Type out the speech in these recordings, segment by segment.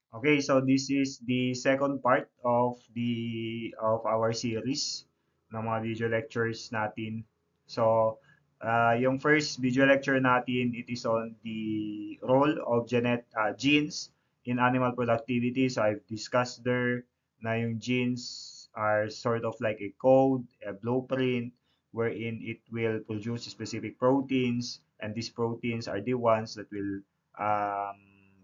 Okay, so this is the second part of our series ng mga video lectures natin. So, yung first video lecture natin, it is on the role of genes in animal productivity. So, I've discussed there na yung genes are sort of like a code, a blueprint, wherein it will produce specific proteins, and these proteins are the ones that will um,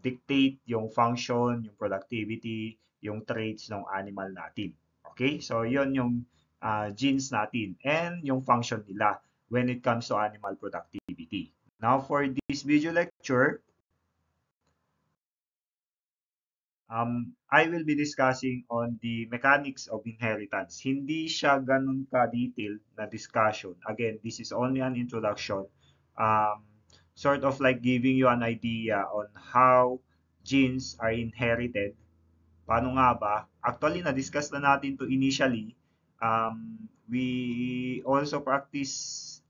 dictate yung function, yung productivity, yung traits ng animal natin. Okay? So, yun yung genes natin and yung function nila when it comes to animal productivity. Now, for this video lecture, I will be discussing on the mechanics of inheritance. Hindi siya ganun ka-detailed na discussion. Again, this is only an introduction. Um, sort of like giving you an idea on how genes are inherited. Paano nga ba? Actually, na-discuss na natin to initially. We also practice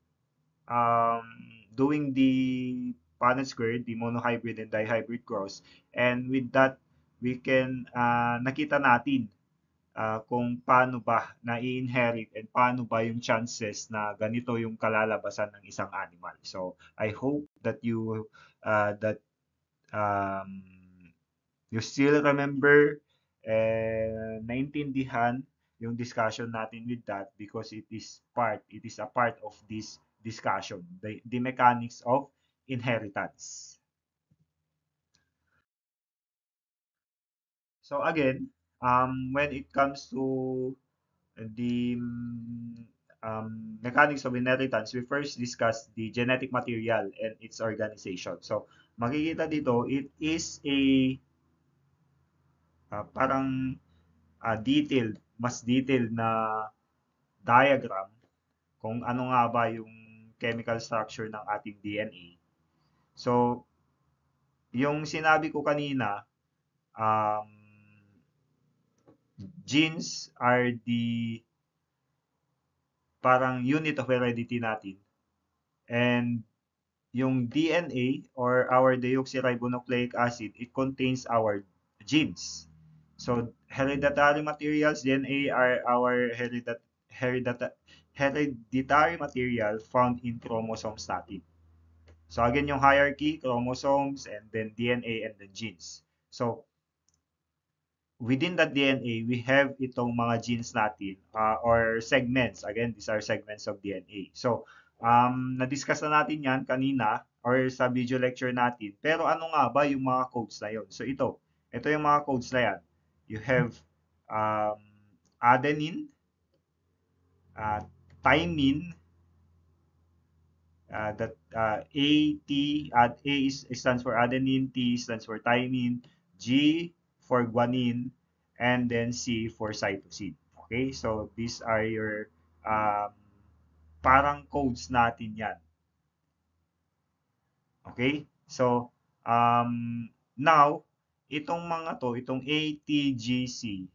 um, doing the Punnett square, the monohybrid and dihybrid cross. And with that, we can nakita natin kung paano ba na-inherit and paano ba yung chances na ganito yung kalalabasan ng isang animal. So, I hope that that um, you still remember and naintindihan yung discussion natin with that because it is a part of this discussion, the mechanics of inheritance. So again, when it comes to the mechanics of inheritance, we first discuss the genetic material and its organization. So makikita dito, it is a parang mas detailed na diagram kung ano nga ba yung chemical structure ng ating DNA. So, yung sinabi ko kanina, um, genes are the parang unit of heredity natin. And yung DNA or our deoxyribonucleic acid, it contains our genes. So, hereditary materials, DNA are our hereditary material found in chromosomes natin. So, again, yung hierarchy, chromosomes, and then DNA and then genes. So, within that DNA, we have itong mga genes natin or segments. Again, these are segments of DNA. So, na-discuss na natin yan kanina or sa video lecture natin. Pero ano nga ba yung mga codes na yun? So, ito yung mga codes na yan. You have um, adenine, uh, thymine, that stands for adenine, T stands for thymine, G for guanine, and then C for cytosine. Okay, so these are your um, parang codes natin yan. Okay, so now, itong mga to, itong A, T, G, C,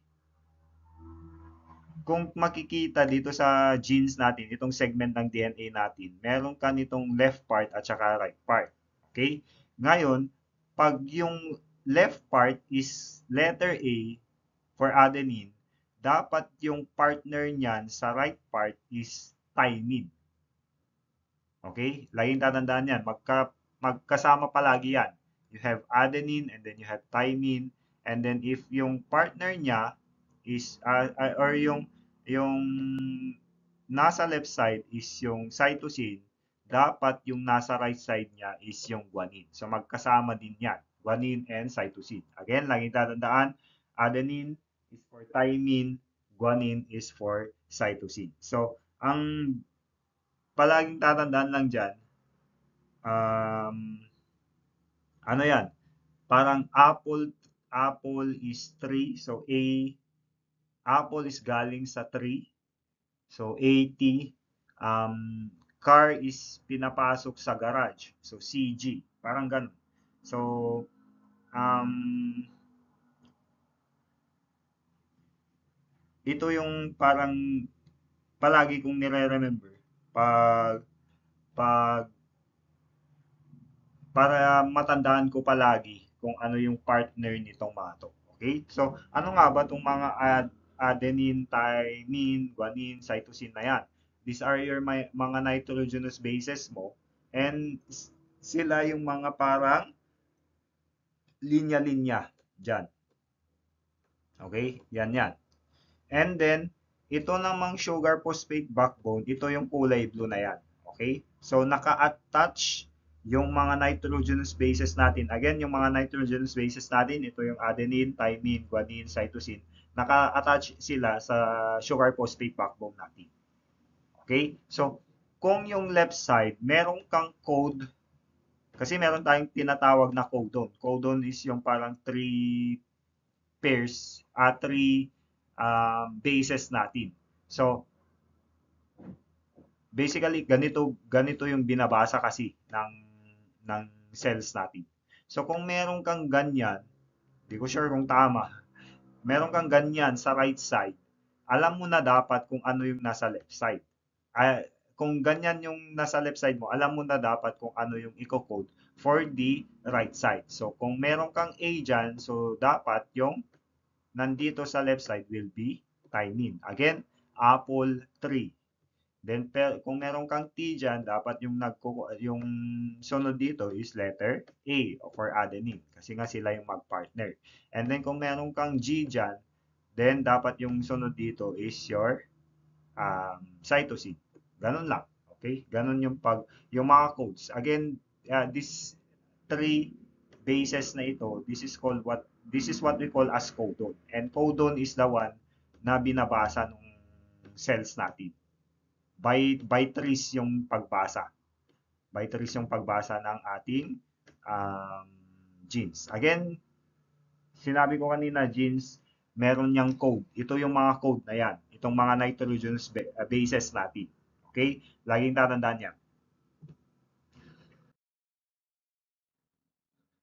kung makikita dito sa genes natin, itong segment ng DNA natin, meron ka nitong left part at saka right part. Okay? Ngayon, pag yung left part is letter A for adenine, dapat yung partner niyan sa right part is thymine. Okay? Laging tatandaan yan. Magkasama palagi yan. You have adenine and then you have thymine. And then if yung partner niya is, or yung nasa left side is yung cytosine, dapat yung nasa right side niya is yung guanine. So magkasama din yan. Guanine and cytosine. Again, laging tatandaan, adenine is for thymine, guanine is for cytosine. So, ang palaging tatandaan lang dyan, um, ano yan, parang apple is tree, so apple is galing sa tree, so AT, car is pinapasok sa garage, so CG, parang ganun. So, um, ito yung parang palagi kong nire-remember pag, pag para matandaan ko palagi. kung ano yung partner nitong mga to. Okay? So, ano nga ba itong mga adenine, thymine, guanine, cytosine na yan? These are your mga nitrogenous bases mo, and sila yung mga parang linya-linya dyan. Okay? Yan. And then, ito namang sugar phosphate backbone, ito yung kulay blue na yan. Okay? So, naka-attach yung mga nitrogenous bases natin. Again, yung mga nitrogenous bases natin, ito yung adenine, thymine, guanine, cytosine. Naka-attach sila sa sugar phosphate backbone natin. Okay? So, kung yung left side, meron kang code, kasi meron tayong tinatawag na codon. Codon is yung parang three bases natin. So, basically, ganito yung binabasa kasi ng cells natin. So, kung meron kang ganyan, di ko sure kung tama, meron kang ganyan sa right side, alam mo na dapat kung ano yung nasa left side. Kung ganyan yung nasa left side mo, alam mo na dapat kung ano yung i-code for the right side. So, kung meron kang A dyan, so dapat yung nandito sa left side will be thymine. Again, apple tree. Then, kung meron kang T dyan, dapat yung sunod dito is letter A for adenine. Kasi nga sila yung mag-partner. And then, kung meron kang G dyan, then dapat yung sunod dito is your cytosine. Ganun lang. Okay? Ganun yung mga codes. Again, this three bases na ito, this is what we call as codon. And codon is the one na binabasa ng cells natin. By trees yung pagbasa. By trees yung pagbasa ng ating genes. Again, sinabi ko kanina, genes, meron niyang code. Ito yung mga code na yan. Itong mga nitrogenous bases natin. Okay? Laging tatandaan yan.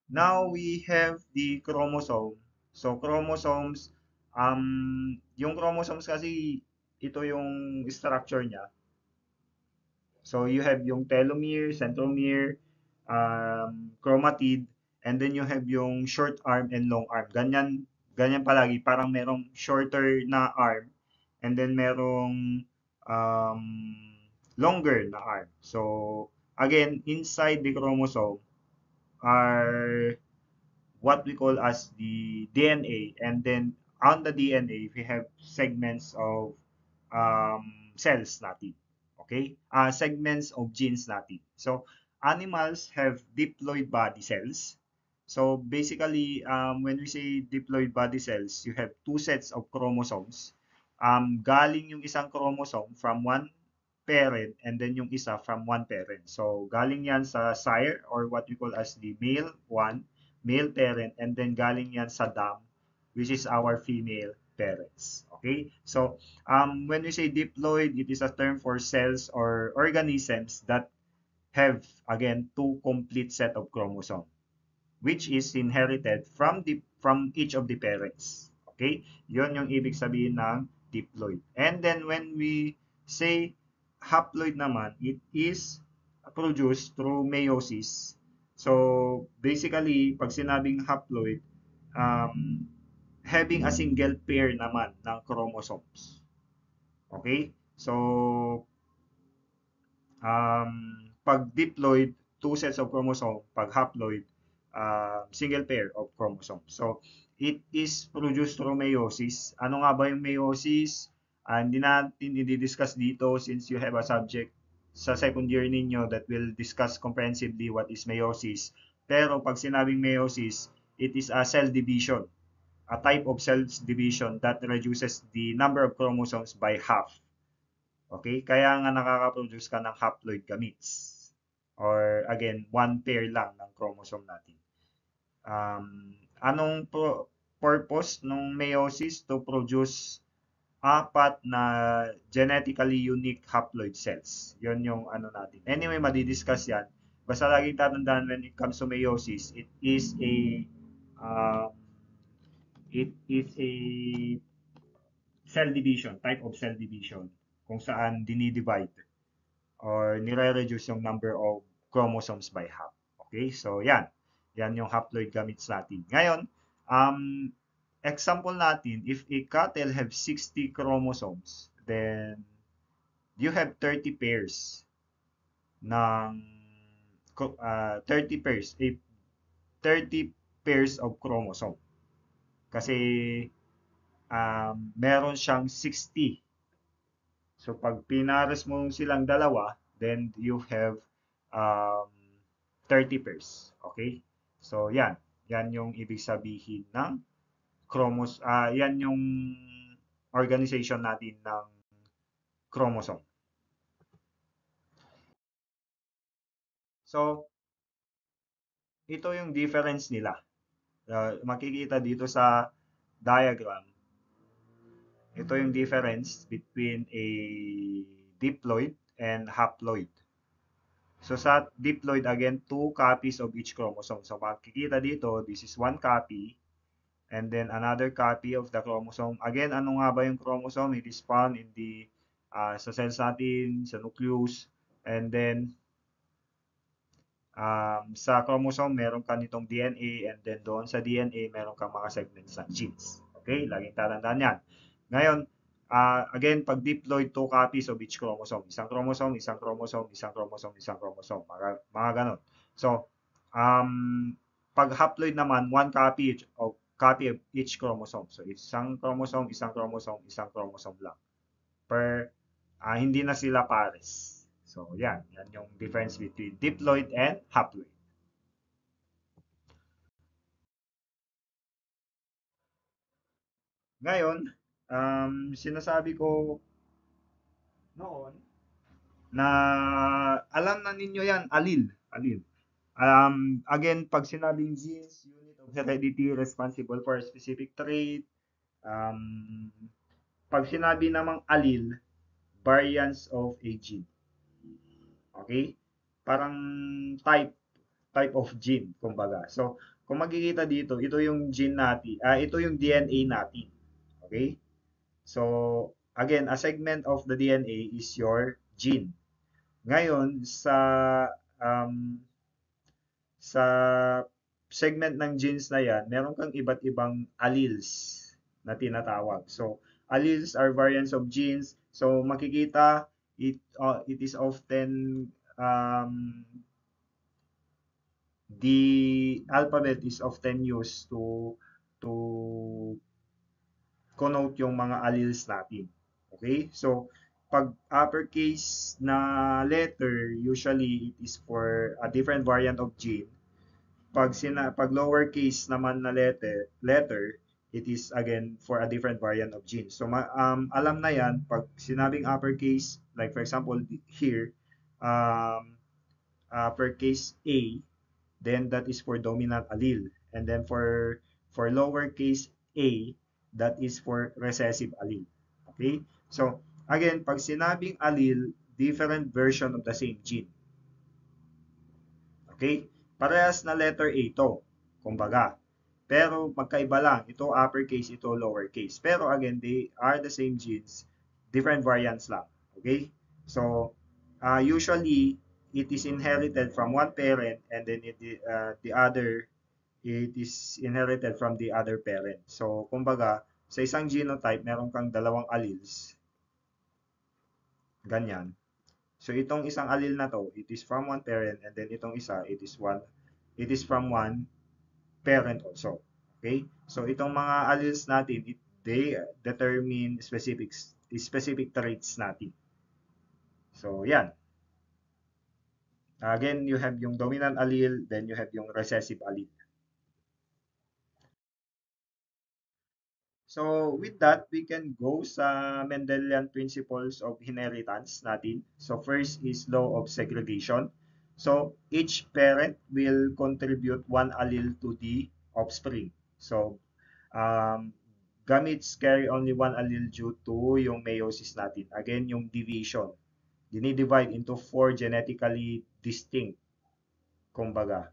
Now we have the chromosome. So chromosomes, yung chromosomes kasi ito yung structure niya. So you have yung telomere, centromere, chromatid, and then you have yung short arm and long arm. Ganyan palagi. Parang merong shorter na arm, and then merong um, longer na arm. So again, inside the chromosome are what we call as the DNA, and then on the DNA we have segments of cells natin. Okay? Segments of genes natin. So animals have diploid body cells. So basically, when we say diploid body cells, you have two sets of chromosomes. Galing yung isang chromosome from one parent, and then yung isa from one parent. So galing yan sa sire, or what we call as the male parent, and then galing yan sa dam, which is our female parents. Okay? So, when we say diploid, it is a term for cells or organisms that have, again, two complete set of chromosomes, which is inherited from each of the parents. Okay? Yon yung ibig sabihin ng diploid. And then when we say haploid naman, it is produced through meiosis. So, basically, pag sinabing haploid, having a single pair naman ng chromosomes. Okay? So, pag diploid, two sets of chromosome. Pag haploid, single pair of chromosomes. So, it is produced through meiosis. Ano nga ba yung meiosis? Hindi natin i-discuss dito since you have a subject sa second year ninyo that will discuss comprehensively what is meiosis. Pero pag sinabing meiosis, it is a cell division, a type of cell division that reduces the number of chromosomes by half. Okay? Kaya nga nakaka-produce ka ng haploid gametes. Or again, one pair lang ng chromosome natin. Anong purpose ng meiosis? To produce apat na genetically unique haploid cells. Yon yung ano natin. Anyway, madidiscuss yan. Basta laging tatandaan when it comes to meiosis, it is a cell division, type of cell division, kung saan dinidivide or nire-reduce yung number of chromosomes by half. Okay? So, yan. Yan yung haploid gametes natin. Ngayon, example natin, if a cattle have 60 chromosomes, then you have 30 pairs ng 30 pairs, 30 pairs of chromosome. Kasi meron siyang 60. So pag pinares mo silang dalawa, then you have um, 30 pairs. Okay? So yan. Yan yung ibig sabihin ng yan yung organization natin ng chromosome. So, ito yung difference nila. Makikita dito sa diagram. Ito yung difference between a diploid and haploid. So sa diploid, again, 2 copies of each chromosome. So makikita dito, this is 1 copy, and then another copy of the chromosome. Again, ano nga ba yung chromosome? It is found in the, sa cells natin, sa nucleus, and then sa chromosome, meron ka nitong DNA, and then doon sa DNA, meron kang mga segments ng genes. Okay? Laging tatandaan yan. Ngayon, again, pag diploid, 2 copies of each chromosome. Isang chromosome, isang chromosome, isang chromosome, isang chromosome. Mga ganon. So, pag haploid naman, 1 copy of each chromosome. So, isang chromosome, isang chromosome, isang chromosome lang. Hindi na sila pares. So, yan. Yan yung difference between diploid and haploid. Ngayon, sinasabi ko noon na alam na ninyo yan, alil. Alil. Again, pag sinabing genes, unit of heredity responsible for a specific trait. Um, pag sinabi namang alil, variance of a gene. Okay? Parang type of gene, kumbaga. So, kung makikita dito, ito yung gene natin, ito yung DNA natin. Okay? So, again, a segment of the DNA is your gene. Ngayon, um, sa segment ng genes na yan, meron kang iba't ibang alleles na tinatawag. So, alleles are variants of genes. So, makikita, it is often the alphabet is often used to connote yung mga alleles natin. Okay? So, pag uppercase na letter, usually it is for a different variant of gene. Pag lowercase naman na letter, it is again for a different variant of gene. So, alam na yan, pag sinabing uppercase, like for example, here, uppercase A, then that is for dominant allele. And then for lowercase a, that is for recessive allele. Okay? So, again, pag sinabing allele, different version of the same gene. Okay? Parehas na letter A to, kumbaga. Pero magkaiba lang. Ito uppercase, ito lowercase. Pero again, they are the same genes, different variants lang. Okay? So, usually, it is inherited from one parent and then the other, it is inherited from the other parent. So, kumbaga, sa isang genotype, meron kang dalawang alleles. Ganyan. So, itong isang allele na to, it is from one parent, and then itong isa, it is from one parent also. Okay? So, itong mga alleles natin, they determine specific traits natin. So, yan. Again, you have yung dominant allele, then you have yung recessive allele. So, with that, we can go sa Mendelian principles of inheritance natin. So, first is law of segregation. So, each parent will contribute one allele to the offspring. So, gametes carry only one allele due to yung meiosis natin. Again, yung division. Dinidivide into 4 genetically distinct, kumbaga,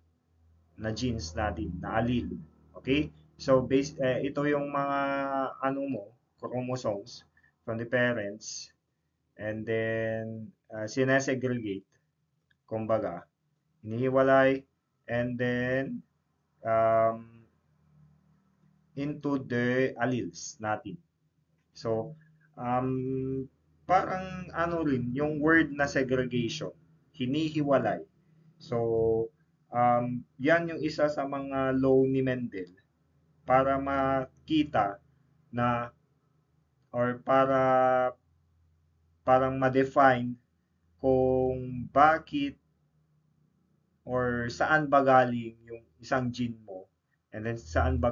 na genes natin, na allele. Okay? So, ito yung mga chromosomes from the parents, and then sinesegregate, kumbaga, inihiwalay, and then um, into the alleles natin. So, parang ano rin, yung word na segregation, hinihiwalay. So, yan yung isa sa mga law ni Mendel para makita na or parang ma-define kung bakit or saan ba galing yung isang gene mo and then saan ba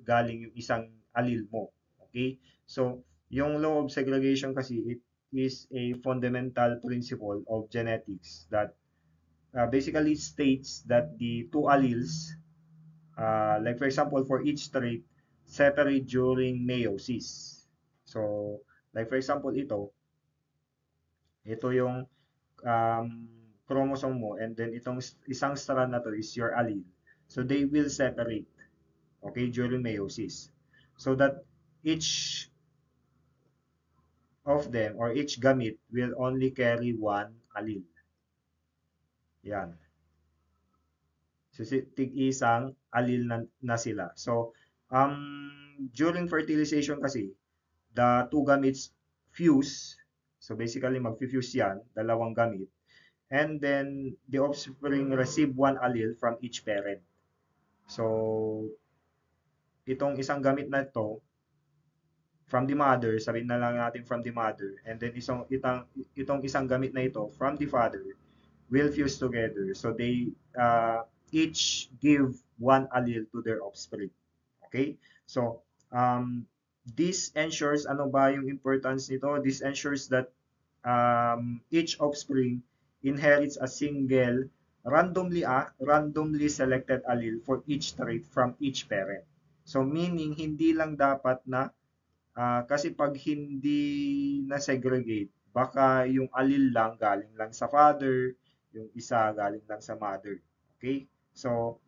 galing yung isang allele mo. Okay? So, yung law of segregation kasi it is a fundamental principle of genetics that basically states that the two alleles, like for example, for each trait, separate during meiosis. So, like for example, ito yung um, chromosome mo and then itong isang strand na to is your allele. So they will separate, okay, during meiosis. So that each of them or each gamete will only carry one allele. Yan. So tig-isang allele na sila. So during fertilization kasi, the two gametes fuse. So basically mag-fuse yan, dalawang gamete. And then the offspring receive one allele from each parent. So, itong isang gamit na ito, from the mother, sabihin na lang natin from the mother, and then itong isang gamit na ito, from the father, will fuse together. So, they each give one allele to their offspring. Okay? So, this ensures, ano ba yung importance nito? This ensures that each offspring inherits a single randomly selected allele for each trait from each parent. So meaning hindi lang dapat na kasi pag hindi na segregate, baka yung allele lang galing lang sa father, yung isa galing lang sa mother. Okay? So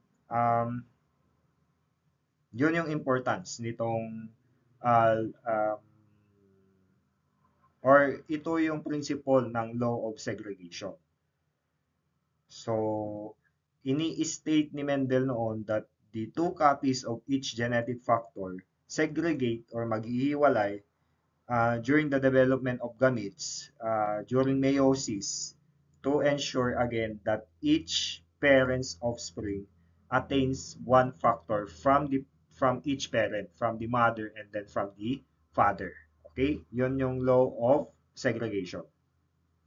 yun yung importance nitong uh, um, or ito yung principle ng law of segregation. So, ini-state ni Mendel noon that the two copies of each genetic factor segregate or maghihiwalay during the development of gametes during meiosis to ensure again that each parent's offspring attains one factor from each parent, from the mother and then from the father. Okay? Yun yung law of segregation.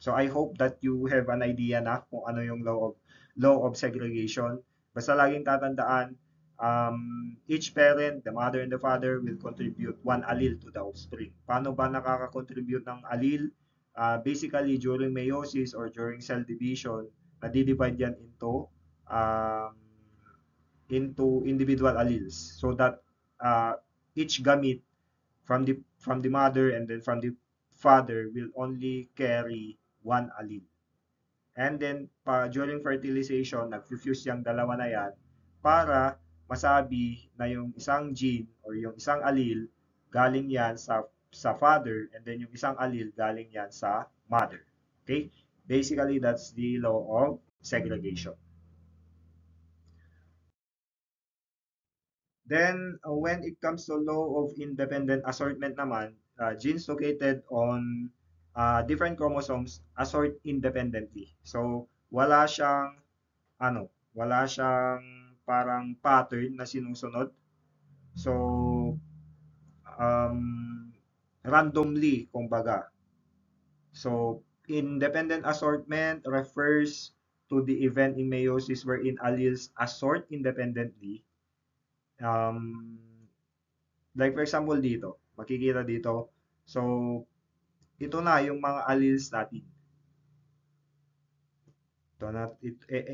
So I hope that you have an idea na kung ano yung law of segregation. Basta laging tatandaan, each parent, the mother and the father, will contribute one allele to the offspring. Paano ba nakaka-contribute ng allele? Basically, during meiosis or during cell division, nadidivide yan um, into individual alleles so that each gamete from the mother and then from the father will only carry one allele. And then during fertilization, nag-fuse yung dalawa na yan para masabi na yung isang gene or yung isang allele galing yan sa father and then yung isang allele galing yan sa mother. Okay? Basically, that's the law of segregation. Then, when it comes to law of independent assortment naman, genes located on different chromosomes assort independently. So, wala siyang parang pattern na sinusunod. So, um, randomly, kumbaga. So, independent assortment refers to the event in meiosis wherein alleles assort independently. Um, like for example dito, makikita dito. So, ito na yung mga alleles natin.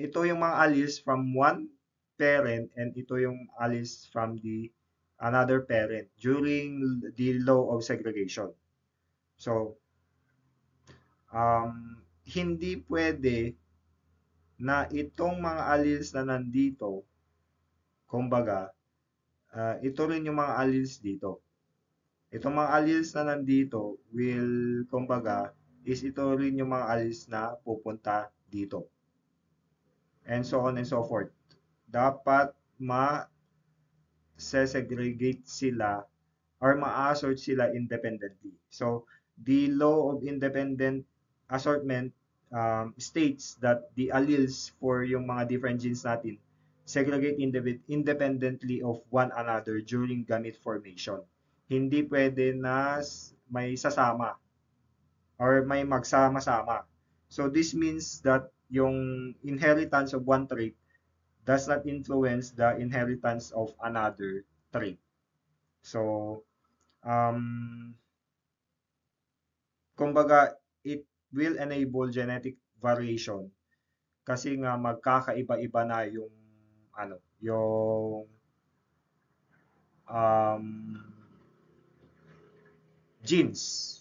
Ito yung mga alleles from one parent and ito yung alleles from the another parent during the law of segregation. So, hindi pwede na itong mga alleles na nandito, kumbaga, ito rin yung mga alleles dito. Itong mga alleles na nandito will, kumbaga, is ito rin yung mga alleles na pupunta dito. And so on and so forth. Dapat ma-segregate sila or ma-assort sila independently. So, the law of independent assortment states that the alleles for yung mga different genes natin segregate independently of one another during gamete formation. Hindi pwede na may sasama or may magsama-sama. So this means that yung inheritance of one trait does not influence the inheritance of another trait. So, um, kumbaga, it will enable genetic variation kasi nga magkakaiba-iba na yung yung um, genes.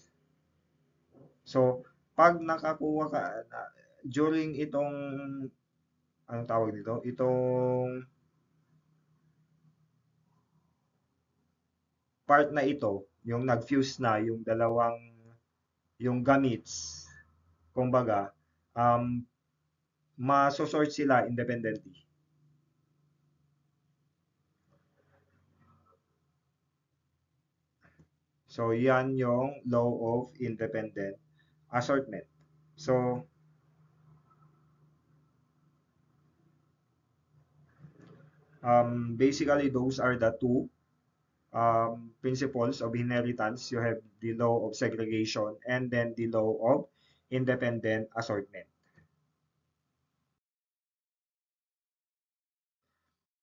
So, pag nakakuha ka during itong anong tawag dito? Itong part na ito, yung nag-fuse na yung yung gametes, kumbaga, masosort sila independently. So, yan yung law of independent assortment. So, basically, those are the two principles of inheritance. You have the law of segregation and then the law of independent assortment.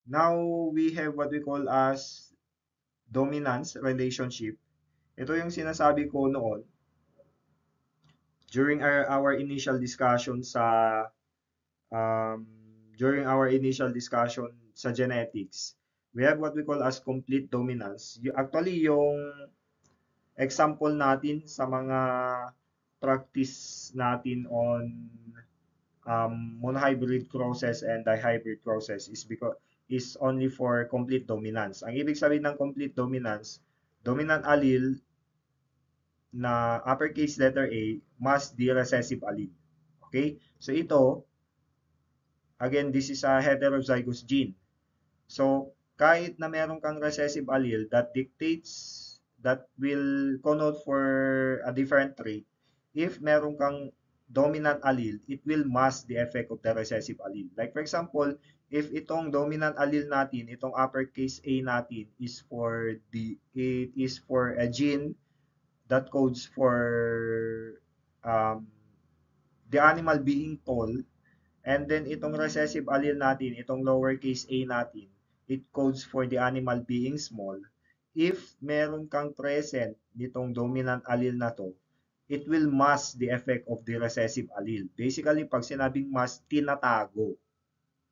Now, we have what we call as dominance relationship. Ito yung sinasabi ko noon during our initial discussion um, sa genetics. We have what we call as complete dominance. Actually, yung example natin sa mga practice natin on monohybrid crosses and dihybrid crosses is only for complete dominance. Ang ibig sabihin ng complete dominance, dominant allele na uppercase letter A must be recessive allele. Okay? So ito, again, this is a heterozygous gene. So, kahit na meron kang recessive allele that will connote for a different trait, if meron kang dominant allele, it will mask the effect of the recessive allele. Like for example, if itong dominant allele natin, itong uppercase A natin it is for a gene that codes for um, the animal being tall. And then itong recessive allele natin, itong lowercase a natin, it codes for the animal being small. If meron kang present nitong dominant allele na to, it will mask the effect of the recessive allele. Basically, pag sinabing mask, tinatago.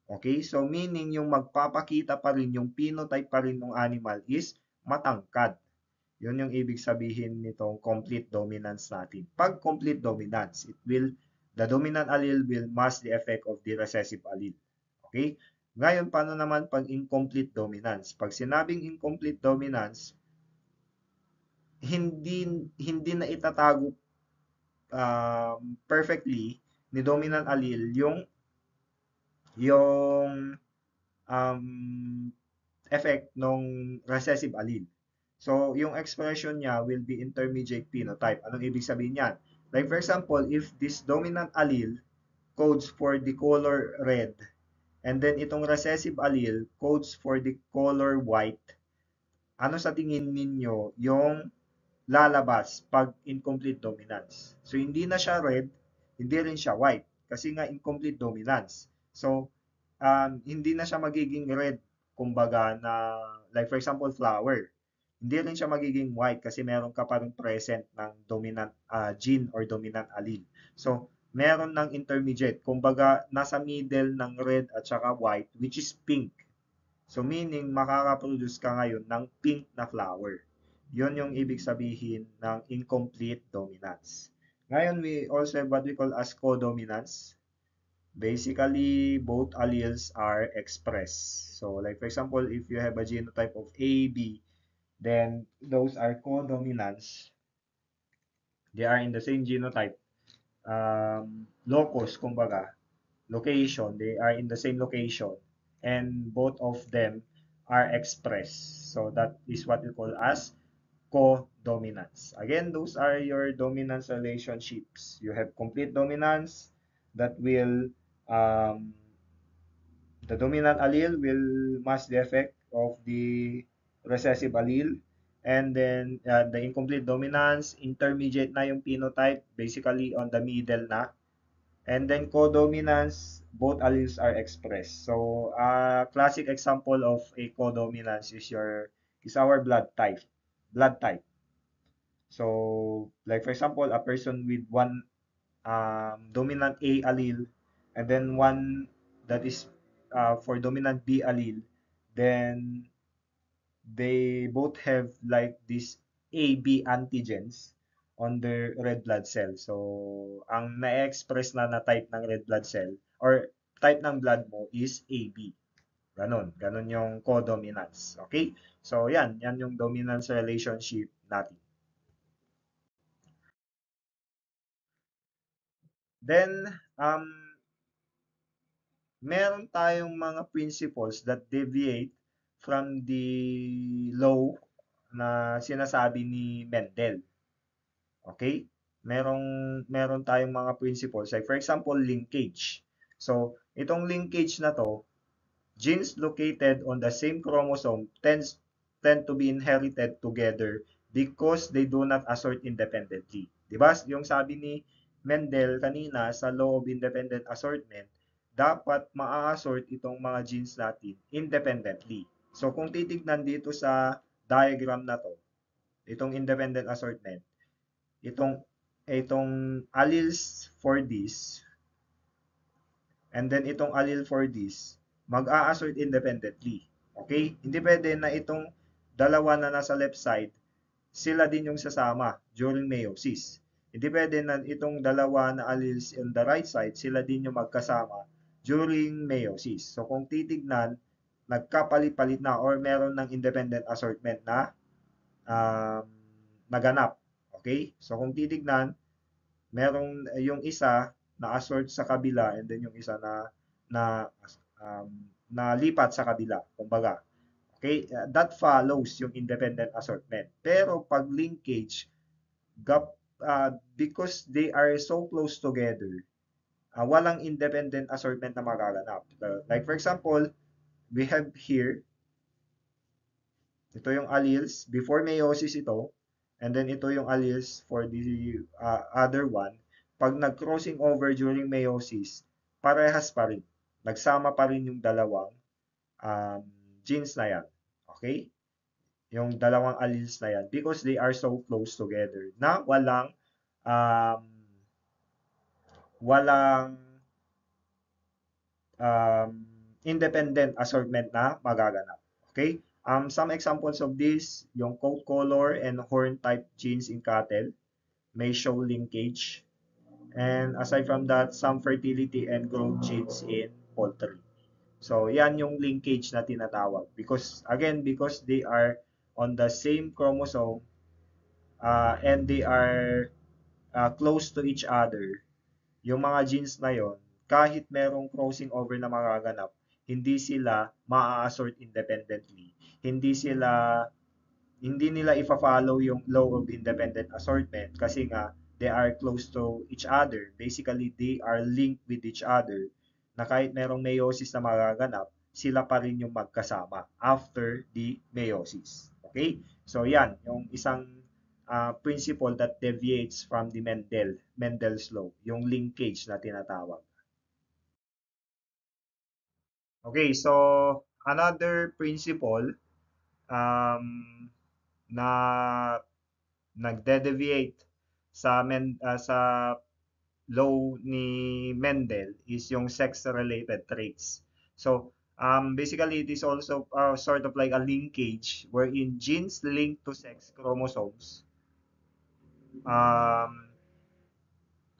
Okay? So, meaning yung magpapakita pa rin, yung phenotype pa rin ng animal is matangkad. Yun yung ibig sabihin nitong complete dominance natin. Pag complete dominance, the dominant allele will mask the effect of the recessive allele. Okay? Ngayon, paano naman pag incomplete dominance? Pag sinabing incomplete dominance, hindi na itatago perfectly ni dominant allele yung effect ng recessive allele. So, yung expression niya will be intermediate phenotype. Anong ibig sabihin niyan? Like for example, if this dominant allele codes for the color red, and then itong recessive allele codes for the color white, ano sa tingin ninyo yung lalabas pag incomplete dominance? So, hindi na siya red, hindi rin siya white, kasi nga incomplete dominance. So, hindi na siya magiging red, kumbaga na, like for example, flower. Hindi rin siya magiging white kasi meron ka pa rin present ng dominant gene or dominant allele. So, meron ng intermediate, kumbaga nasa middle ng red at saka white, which is pink. So, meaning makaka-produce ka ngayon ng pink na flower. Yun yung ibig sabihin ng incomplete dominance. Ngayon, we also have what we call as codominance. Basically, both alleles are expressed. So, like for example, if you have a genotype of A, B, then those are codominants. They are in the same genotype. Locus, kumbaga, location, they are in the same location. and both of them are expressed. So that is what we call as codominance. Again, those are your dominance relationships. You have complete dominance that will um, the dominant allele will mask the effect of the recessive allele. And then the incomplete dominance, intermediate na yung phenotype, basically on the middle na. And then codominance, both alleles are expressed. So a classic example of a codominance is our blood type. Blood type. So like for example, a person with one dominant A allele and then one that is for dominant B allele, then they both have like this AB antigens on their red blood cell. So, ang na-express na type ng red blood cell or type ng blood mo is AB. Ganon. Ganon yung codominance. Okay? So, yan yung dominance relationship natin. Then, meron tayong mga principles that deviate from the law na sinasabi ni Mendel. Okay? Meron tayong mga principles. Like for example, linkage. So, itong linkage na to, genes located on the same chromosome tend to be inherited together because they do not assort independently. 'Di ba? Yung sabi ni Mendel kanina sa law of independent assortment, dapat maa-assort itong mga genes natin independently. So kung titignan dito sa diagram na to, itong independent assortment, itong itong alleles for this and then itong allele for this, mag-a-assert independently. Okay? Hindi pwede na itong dalawa na nasa left side, sila din yung sasama during meiosis. Hindi pwede na itong dalawa na alleles on the right side, sila din yung magkasama during meiosis. So kung titignan, nagkapalit-palit na or meron ng independent assortment na um, naganap. Okay? So kung titignan, merong yung isa na assort sa kabila and then yung isa na um, na lipat sa kabila, kumbaga. Okay, that follows yung independent assortment. Pero pag linkage, because they are so close together, walang independent assortment na magaganap. Like for example, we have here, ito yung alleles, before meiosis ito, and then ito yung alleles for the other one. Pag nag-crossing over during meiosis, parehas pa rin. Nagsama pa rin yung dalawang um, genes na yan. Okay? Yung dalawang alleles na yan because they are so close together na um, walang um, independent assortment na magaganap. Okay? Some examples of this, yung coat color and horn type genes in cattle may show linkage. And aside from that, some fertility and growth genes in poultry. So, yan yung linkage na tinatawag. Because they are on the same chromosome and they are close to each other, yung mga genes na yon, kahit merong crossing over na magaganap, hindi sila maa-assort independently. Hindi nila ifa-follow yung law of independent assortment kasi nga they are close to each other. Basically, they are linked with each other na kahit merong meiosis na magaganap, sila pa rin yung magkasama after the meiosis. Okay? So, yan, yung isang principle that deviates from the Mendel's law, yung linkage na tinatawag. Okay, so another principle um, na nagde-deviate sa law ni Mendel is yung sex-related traits. So, basically, it is also sort of like a linkage wherein genes linked to sex chromosomes um,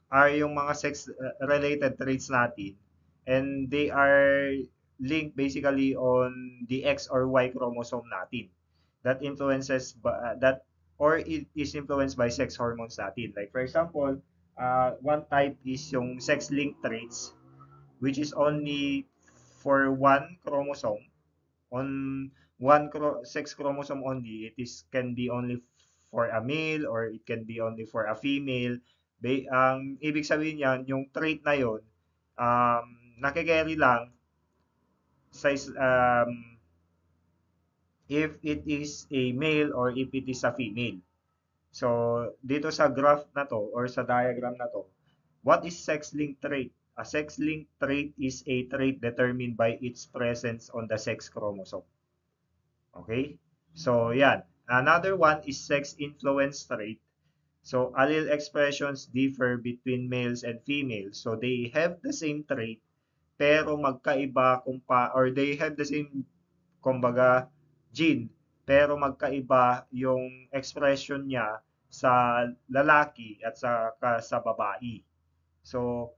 are yung mga sex-related traits natin and they are linked basically on the X or Y chromosome natin that influences that or it is influenced by sex hormones natin. Like for example, one type is yung sex-linked traits which is only for one chromosome, on one sex chromosome only, it is can be only for a male or it can be only for a female. Ang ibig sabihin niyan, yung trait na yon nakikerry lang sa if it is a male or if it is a female. So, dito sa graph na to or sa diagram na to, what is sex-linked trait? A sex-linked trait is a trait determined by its presence on the sex chromosome. Okay? So, yan. Another one is sex-influenced trait. So, allele expressions differ between males and females. So, they have the same trait, pero magkaiba or they have the same, kumbaga, gene, pero magkaiba yung expression niya sa lalaki at sa babae. So,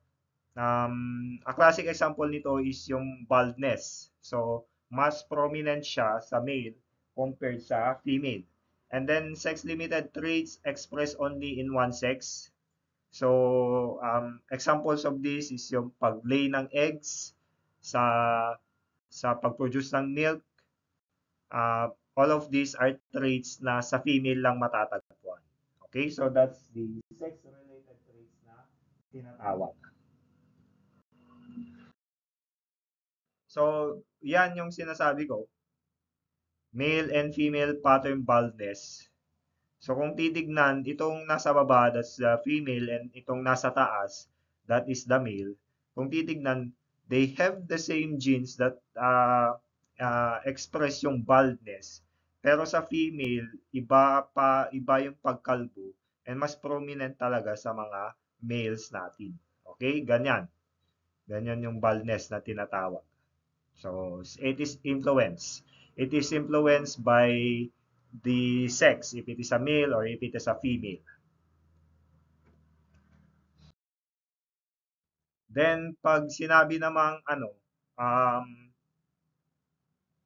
a classic example nito is yung baldness. So, mas prominent siya sa male compared sa female. And then, sex-limited traits expressed only in one sex. So, examples of this is yung pag-lay ng eggs, sa pag-produce ng milk. All of these are traits na sa female lang matatagpuan. Okay, so that's the sex-related traits na tinatawag. So, yan yung sinasabi ko. Male and female pattern baldness. So, kung titignan, itong nasa baba, that's the female, and itong nasa taas, that is the male. Kung titignan, they have the same genes that express yung baldness. Pero sa female, iba yung pagkalbo, and mas prominent talaga sa mga males natin. Okay? Ganyan. Ganyan yung baldness na tinatawag. So, it is influenced. It is influenced by the sex, if it is a male or if it is a female. Then, pag sinabi namang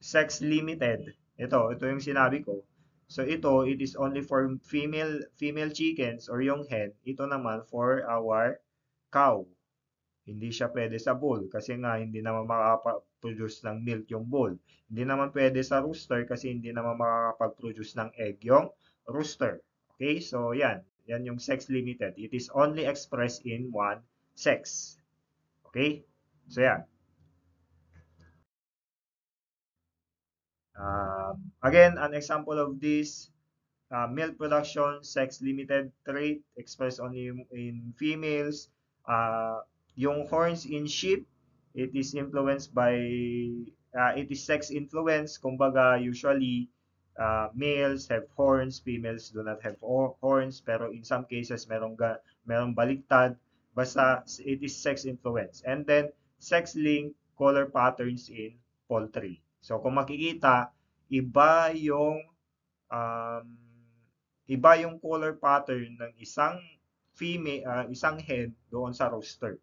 sex limited, ito yung sinabi ko. So, it is only for female chickens or yung hen. Ito naman for our cow. Hindi siya pwede sa bull kasi nga hindi naman makakapag-produce ng milk yung bull. Hindi naman pwede sa rooster kasi hindi naman makakapag-produce ng egg yung rooster. Okay? So, yan. Yan yung sex limited. It is only expressed in one sex. Okay? So, yan. Again, an example of this, milk production, sex-limited trait expressed only in females. Yung horns in sheep, it is influenced by, it is sex-influenced. Kumbaga, usually, males have horns, females do not have horns, pero in some cases, merong baliktad. Basta, it is sex-influenced. And then, sex-linked color patterns in poultry. So, kung makikita, iba yung color pattern ng isang isang hen doon sa rooster.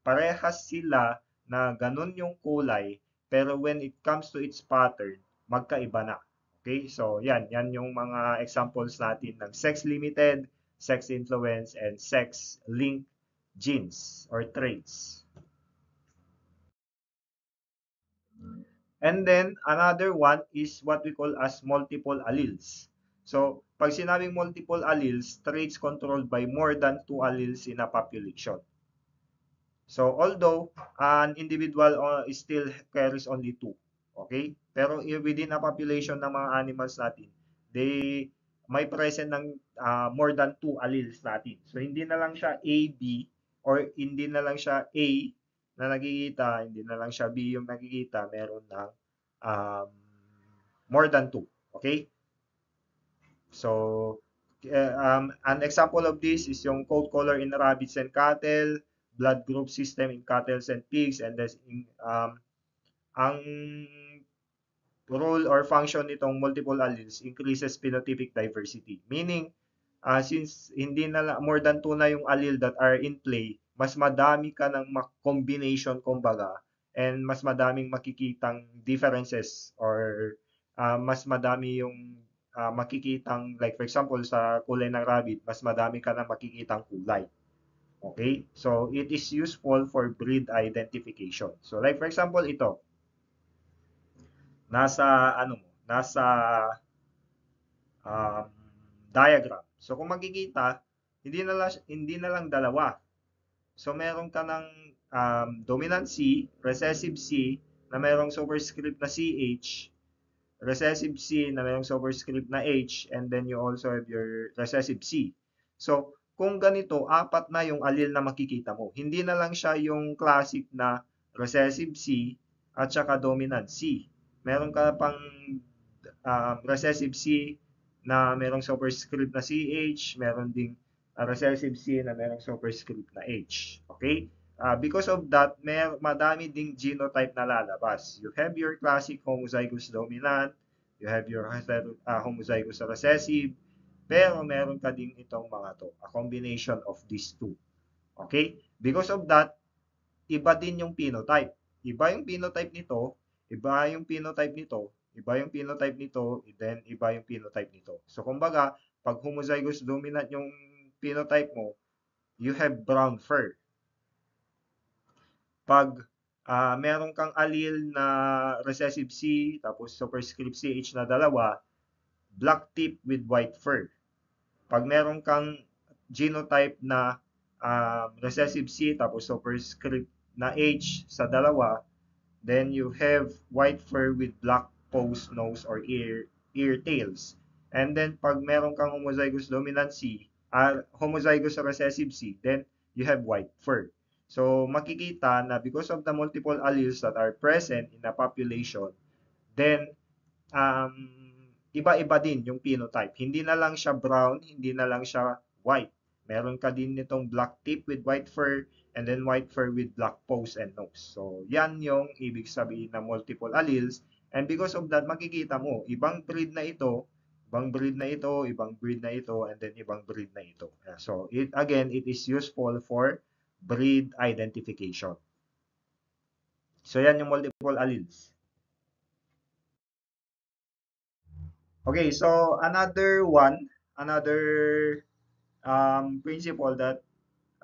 Parehas sila na ganun yung kulay, pero when it comes to its pattern, magkaiba na. Okay? So, yan yung mga examples natin ng sex-limited, sex-influenced, and sex-linked genes or traits. And then, another one is what we call as multiple alleles. So, pag sinabing multiple alleles, traits controlled by more than 2 alleles in a population. So, although an individual still carries only 2, okay? Pero within a population ng mga animals natin, may present ng more than 2 alleles natin. So, hindi na lang siya A, B, or hindi na lang siya A na nakikita, hindi na lang siya B yung nakikita, meron ng more than 2. Okay? So, an example of this is yung coat color in rabbits and cattle, blood group system in cattle and pigs, and this, ang role or function nitong multiple alleles increases phenotypic diversity. Meaning, since hindi na more than 2 na yung allele that are in play, mas madami ka ng combination kumbaga, and mas madaming makikitang differences or mas madami yung makikitang, like for example sa kulay ng rabbit, mas madami ka na makikitang kulay. Okay? So, it is useful for breed identification. So, like for example, ito. nasa ano mo, nasa um, diagram. So kung makikita, hindi na lang dalawa. So meron ka ng dominant C, recessive C na merong superscript na CH, recessive C na merong superscript na H, and then you also have your recessive C. So kung ganito, apat na yung allele na makikita mo. Hindi na lang siya yung classic na recessive C at saka dominant C. Meron ka pang recessive C na merong superscript na CH, meron ding recessive C na merong superscript na H. Okay? Because of that, madami ding genotype na lalabas. You have your classic homozygous dominant, you have your homozygous recessive, pero meron ka ding itong mga to, a combination of these two. Okay? Because of that, iba din yung phenotype. Iba yung phenotype nito, iba yung phenotype nito, iba yung phenotype nito, then iba yung phenotype nito. So, kumbaga, pag homozygous dominant yung phenotype mo, you have brown fur. Pag meron kang allele na recessive C, tapos superscript CH na dalawa, black tip with white fur. Pag meron kang genotype na recessive C, tapos superscript na H sa dalawa, then you have white fur with black post, nose, or ear tails. And then pag meron kang homozygous dominant C, homozygous recessive C, then you have white fur. So makikita na because of the multiple alleles that are present in the population, then um, iba-iba din yung phenotype. Hindi na lang siya brown, hindi na lang siya white. Meron ka din nitong black tip with white fur, and then white fur with black pose and nose. So, yan yung ibig sabihin ng multiple alleles. And because of that, makikita mo, ibang breed na ito, ibang breed na ito, ibang breed na ito, and then ibang breed na ito. So, again, it is useful for breed identification. So, yan yung multiple alleles. Okay, so another principle that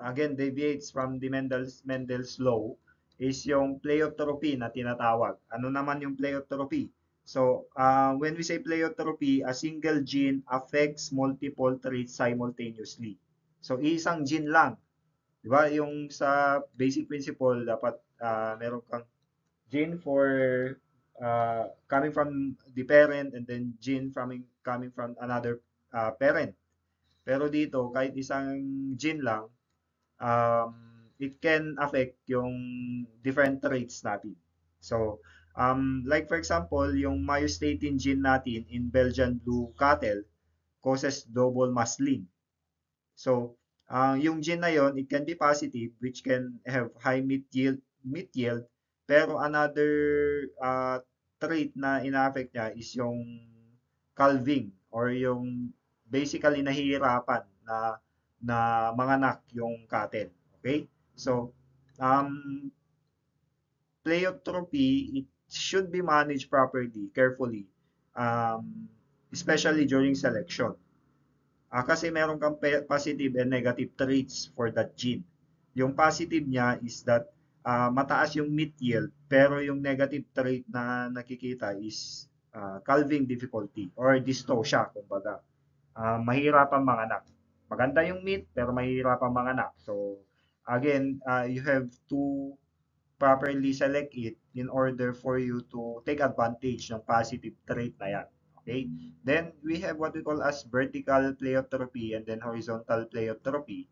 again deviates from the Mendel's law is yung pleiotropy na tinatawag. Ano naman yung pleiotropy? So, when we say pleiotropy, a single gene affects multiple traits simultaneously. So, isang gene lang. Di ba? Yung sa basic principle, dapat meron kang gene for coming from the parent and then gene coming from another parent. Pero dito, kahit isang gene lang, um, it can affect yung different traits natin. So, like for example, yung myostatin gene natin in Belgian blue cattle causes double muscling. So, yung gene na yon, it can be positive, which can have high meat yield, pero another trait na ina-affect niya is yung calving or yung basically nahihirapan na manganak yung cattle. Okay? So, um, pleiotropy, it should be managed properly, carefully, um, especially during selection. Kasi meron kang positive and negative traits for that gene. Yung positive niya is that mataas yung meat yield, pero yung negative trait na nakikita is calving difficulty or dystocia, kumbaga. Mahirapan manganak. Maganda yung meat, pero mahirapan manganak. So, again, you have to properly select it in order for you to take advantage ng positive trait na yan. Okay? Then, we have what we call as vertical pleiotropy and then horizontal pleiotropy.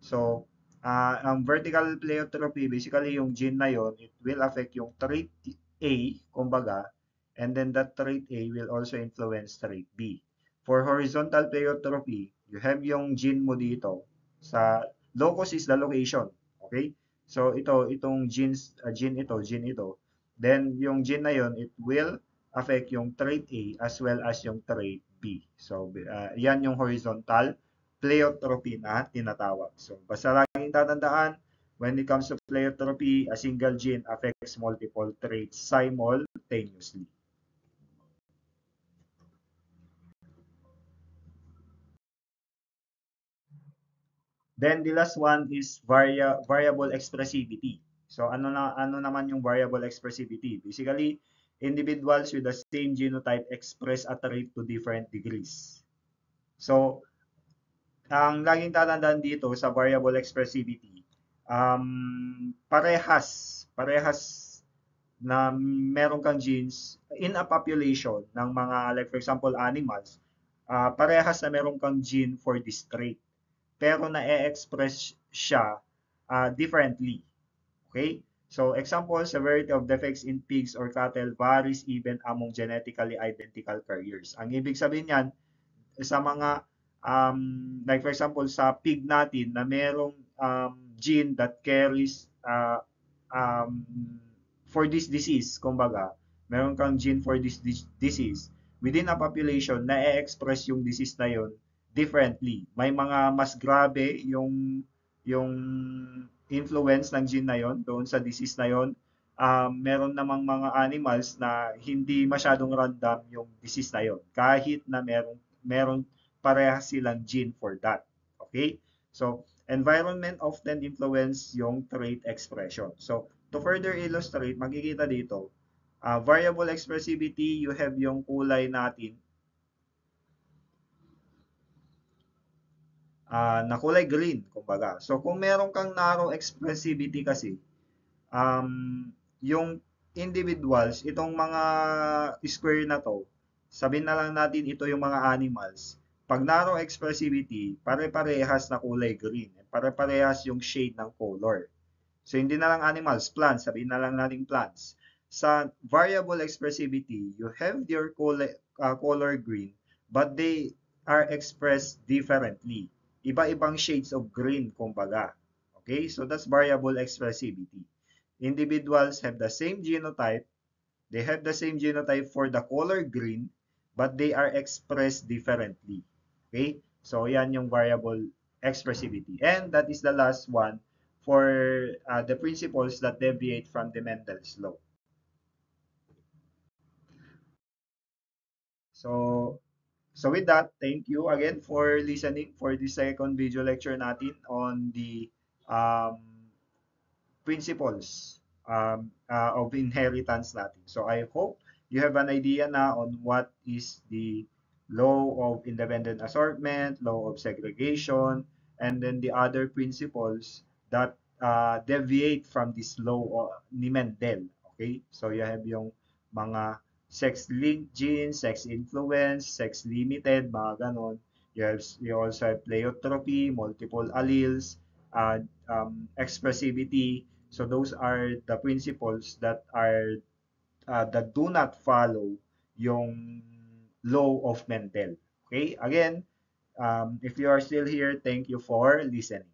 So, ang vertical pleiotropy, basically yung gene na yon, it will affect yung trait A, kumbaga, and then that trait A will also influence trait B. For horizontal pleiotropy, you have yung gene mo dito. Sa locus is the location. Okay? So, itong gene ito. Then, yung gene na yon, it will affect yung trait A as well as yung trait B. So, yan yung horizontal pleiotropy na tinatawag. So, basta laging tatandaan, when it comes to pleiotropy, a single gene affects multiple traits simultaneously. Then the last one is variable expressivity. So ano naman yung variable expressivity? Basically, individuals with the same genotype express a trait to different degrees. So, ang laging tatandaan dito sa variable expressivity, parehas na meron kang genes in a population ng mga, like for example, animals, parehas na meron kang gene for this trait. Pero na-express siya differently. Okay? So, example, severity of defects in pigs or cattle varies even among genetically identical carriers. Ang ibig sabihin niyan, sa mga, like for example, sa pig natin na merong gene that carries um, for this disease, kumbaga, meron kang gene for this disease, within a population, na-express yung disease na yon differently. May mga mas grabe yung influence ng gene na yon doon sa disease na yon. Meron namang mga animals na hindi masyadong random yung disease na yon kahit na meron parehas silang gene for that. Okay? So, environment often influence yung trait expression. So, to further illustrate, makikita dito, variable expressivity, you have yung kulay natin na kulay green, kumbaga. So, kung meron kang narrow expressivity kasi, yung individuals, itong mga square na to, sabihin na lang natin ito yung mga animals. Pag narrow expressivity, pare-parehas na kulay green. Pare-parehas yung shade ng color. So, hindi na lang animals, plants. Sabihin na lang natin plants. Sa variable expressivity, you have your color green, but they are expressed differently. Iba-ibang shades of green, kumbaga. Okay? So, that's variable expressivity. Individuals have the same genotype. They have the same genotype for the color green, but they are expressed differently. Okay? So, yan yung variable expressivity. And that is the last one for the principles that deviate from the Mendel's law. So, with that, thank you again for listening for the second video lecture natin on the um, principles of inheritance natin. So I hope you have an idea na on what is the law of independent assortment, law of segregation, and then the other principles that deviate from this law ni Mendel. Okay? So you have yung mga sex-linked genes, sex-influence, sex-limited, mga ganon. You also have pleiotropy, multiple alleles, expressivity. So those are the principles that do not follow yung law of Mendel. Okay? Again, if you are still here, thank you for listening.